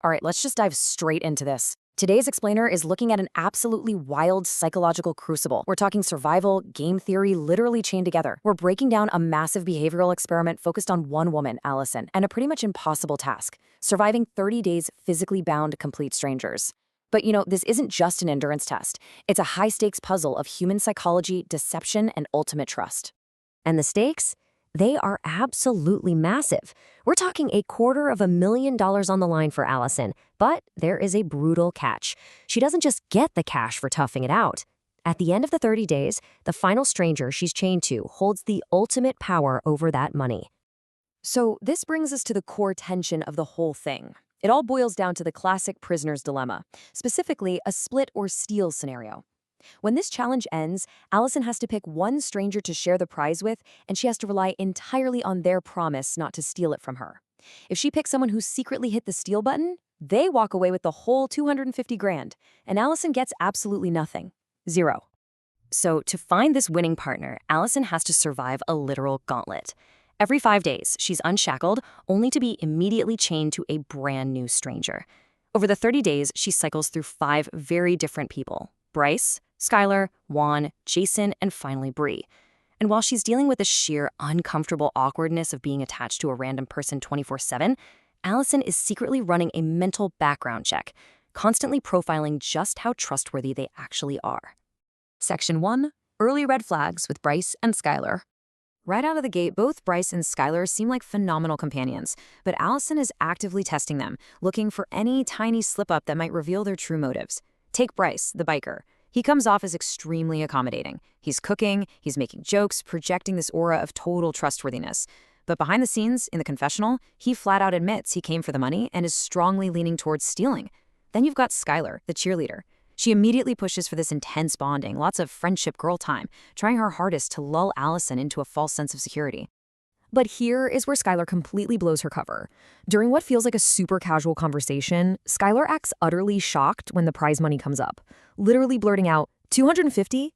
All right, let's just dive straight into this. Today's explainer is looking at an absolutely wild psychological crucible. We're talking survival, game theory, literally chained together. We're breaking down a massive behavioral experiment focused on one woman, Alison, and a pretty much impossible task, surviving 30 days physically bound to complete strangers. But this isn't just an endurance test. It's a high-stakes puzzle of human psychology, deception, and ultimate trust. And the stakes? They are absolutely massive. We're talking $250,000 on the line for Alison, but there is a brutal catch. She doesn't just get the cash for toughing it out. At the end of the 30 days, the final stranger she's chained to holds the ultimate power over that money. So this brings us to the core tension of the whole thing. It all boils down to the classic prisoner's dilemma, specifically a split or steal scenario. When this challenge ends, Alison has to pick one stranger to share the prize with, and she has to rely entirely on their promise not to steal it from her. If she picks someone who secretly hit the steal button, they walk away with the whole 250 grand, and Alison gets absolutely nothing. Zero. So to find this winning partner, Alison has to survive a literal gauntlet. Every 5 days, she's unshackled, only to be immediately chained to a brand new stranger. Over the 30 days, she cycles through 5 very different people: Bryce, Skylar, Juan, Jason, and finally Bree. And while she's dealing with the sheer uncomfortable awkwardness of being attached to a random person 24/7, Alison is secretly running a mental background check, constantly profiling just how trustworthy they actually are. Section 1. Early red flags with Bryce and Skylar. Right out of the gate, both Bryce and Skylar seem like phenomenal companions, but Alison is actively testing them, looking for any tiny slip-up that might reveal their true motives. Take Bryce, the biker. He comes off as extremely accommodating. He's cooking, he's making jokes, projecting this aura of total trustworthiness. But behind the scenes, in the confessional, he flat out admits he came for the money and is strongly leaning towards stealing. Then you've got Skylar, the cheerleader. She immediately pushes for this intense bonding, lots of friendship girl time, trying her hardest to lull Alison into a false sense of security. But here is where Skylar completely blows her cover. During what feels like a super casual conversation, Skylar acts utterly shocked when the prize money comes up, literally blurting out, "250?"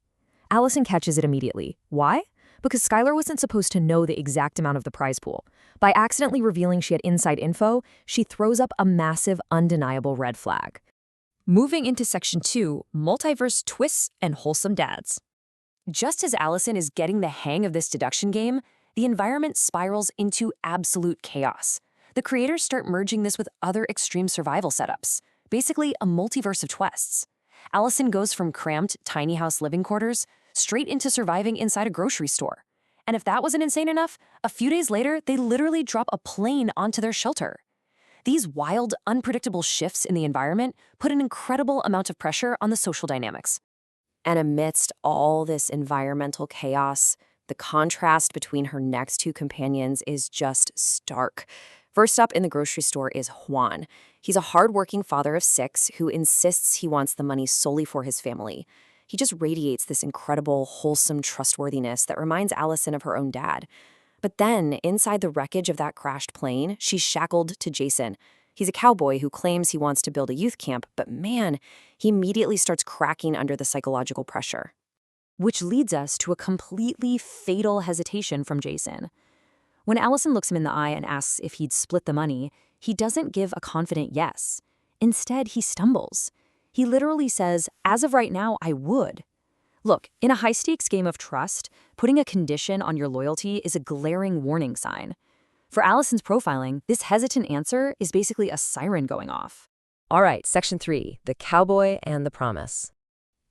Alison catches it immediately. Why? Because Skylar wasn't supposed to know the exact amount of the prize pool. By accidentally revealing she had inside info, she throws up a massive, undeniable red flag. Moving into Section 2, multiverse twists and wholesome dads. Just as Alison is getting the hang of this deduction game, the environment spirals into absolute chaos. The creators start merging this with other extreme survival setups, basically a multiverse of twists. Alison goes from cramped, tiny house living quarters straight into surviving inside a grocery store. And if that wasn't insane enough, a few days later, they literally drop a plane onto their shelter. These wild, unpredictable shifts in the environment put an incredible amount of pressure on the social dynamics. And amidst all this environmental chaos, the contrast between her next 2 companions is just stark. First up in the grocery store is Juan. He's a hardworking father of 6 who insists he wants the money solely for his family. He just radiates this incredible, wholesome trustworthiness that reminds Alison of her own dad. But then, inside the wreckage of that crashed plane, she's shackled to Jason. He's a cowboy who claims he wants to build a youth camp, but man, he immediately starts cracking under the psychological pressure. Which leads us to a completely fatal hesitation from Jason. When Alison looks him in the eye and asks if he'd split the money, he doesn't give a confident yes. Instead, he stumbles. He literally says, "As of right now, I would." Look, in a high-stakes game of trust, putting a condition on your loyalty is a glaring warning sign. For Alison's profiling, this hesitant answer is basically a siren going off. All right, Section 3, the cowboy and the promise.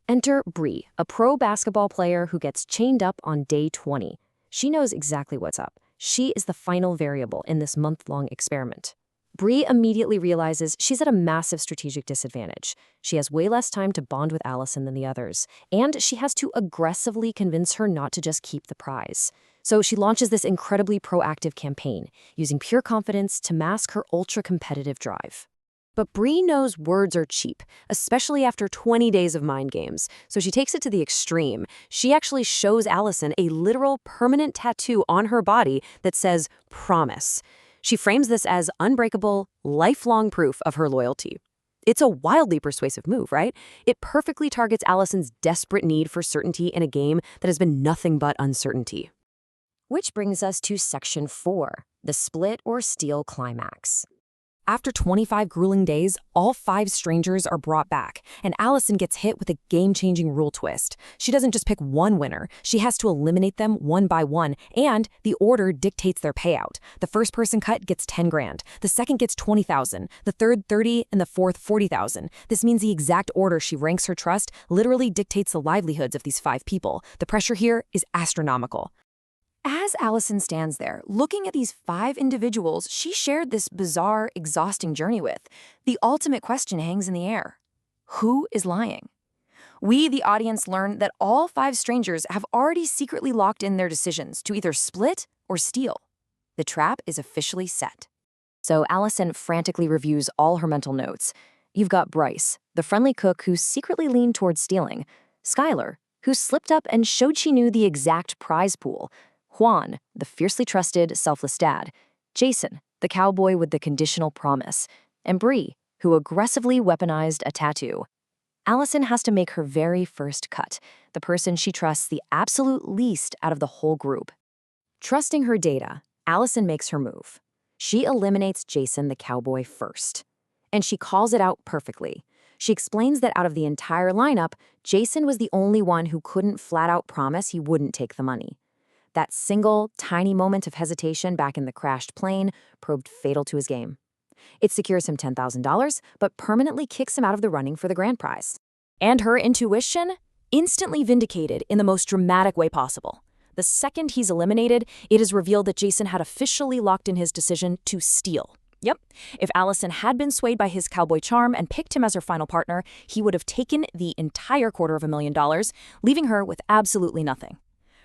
Enter Bree, a pro basketball player who gets chained up on day 20. She knows exactly what's up. She is the final variable in this month-long experiment. Bree immediately realizes she's at a massive strategic disadvantage. She has way less time to bond with Alison than the others, and she has to aggressively convince her not to just keep the prize. So she launches this incredibly proactive campaign, using pure confidence to mask her ultra-competitive drive. But Bree knows words are cheap, especially after 20 days of mind games, so she takes it to the extreme. She actually shows Alison a literal permanent tattoo on her body that says, "Promise." She frames this as unbreakable, lifelong proof of her loyalty. It's a wildly persuasive move, right? It perfectly targets Alison's desperate need for certainty in a game that has been nothing but uncertainty. Which brings us to Section 4, the split or steal climax. After 25 grueling days, all 5 strangers are brought back, and Alison gets hit with a game-changing rule twist. She doesn't just pick one winner, she has to eliminate them one by one, and the order dictates their payout. The first person cut gets 10 grand, the second gets 20,000, the third 30, and the fourth 40,000. This means the exact order she ranks her trust literally dictates the livelihoods of these 5 people. The pressure here is astronomical. As Alison stands there, looking at these 5 individuals she shared this bizarre, exhausting journey with, the ultimate question hangs in the air. Who is lying? We, the audience, learn that all 5 strangers have already secretly locked in their decisions to either split or steal. The trap is officially set. So Alison frantically reviews all her mental notes. You've got Bryce, the friendly cook who secretly leaned towards stealing; Skylar, who slipped up and showed she knew the exact prize pool; Juan, the fiercely trusted, selfless dad; Jason, the cowboy with the conditional promise; and Bree, who aggressively weaponized a tattoo. Alison has to make her very first cut, the person she trusts the absolute least out of the whole group. Trusting her data, Alison makes her move. She eliminates Jason the cowboy first. And she calls it out perfectly. She explains that out of the entire lineup, Jason was the only one who couldn't flat out promise he wouldn't take the money. That single, tiny moment of hesitation back in the crashed plane proved fatal to his game. It secures him $10,000, but permanently kicks him out of the running for the grand prize. And her intuition? Instantly vindicated in the most dramatic way possible. The second he's eliminated, it is revealed that Jason had officially locked in his decision to steal. Yep, if Alison had been swayed by his cowboy charm and picked him as her final partner, he would have taken the entire $250,000, leaving her with absolutely nothing.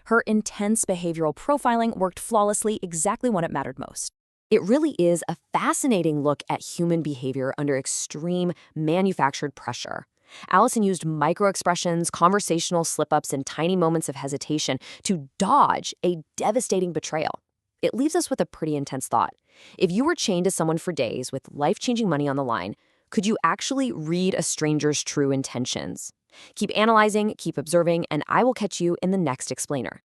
Her intense behavioral profiling worked flawlessly exactly when it mattered most. It really is a fascinating look at human behavior under extreme, manufactured pressure. Alison used micro-expressions, conversational slip-ups, and tiny moments of hesitation to dodge a devastating betrayal. It leaves us with a pretty intense thought. If you were chained to someone for days with life-changing money on the line, could you actually read a stranger's true intentions? Keep analyzing, keep observing, and I will catch you in the next explainer.